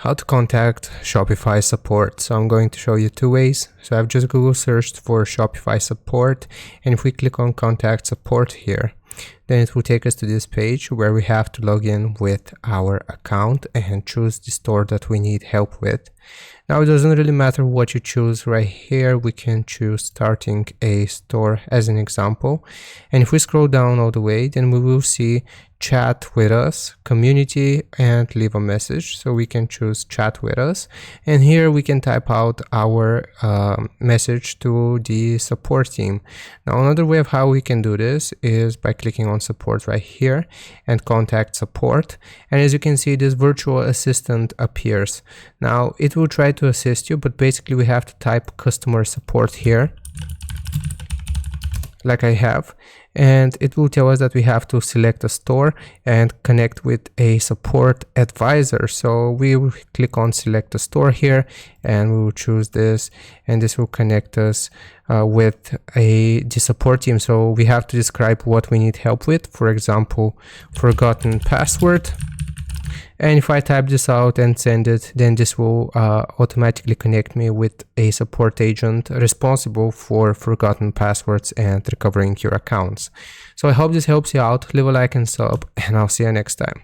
How to contact Shopify support. So I'm going to show you two ways. So I've just Google searched for Shopify support, and if we click on contact support here, then it will take us to this page where we have to log in with our account and choose the store that we need help with. Now it doesn't really matter what you choose right here. We can choose starting a store as an example. And if we scroll down all the way, then we will see chat with us, community, and leave a message. So we can choose chat with us. And here we can type out our message to the support team. Now another way of how we can do this is by clicking on support right here and contact support. And as you can see, this virtual assistant appears. Now it will try to assist you, but basically we have to type customer support here, like I have, and it will tell us that we have to select a store and connect with a support advisor. So we will click on select a store here, and we will choose this, and this will connect us with the support team. So we have to describe what we need help with, for example, forgotten password. And if I type this out and send it, then this will automatically connect me with a support agent responsible for forgotten passwords and recovering your accounts. So I hope this helps you out. Leave a like and sub, and I'll see you next time.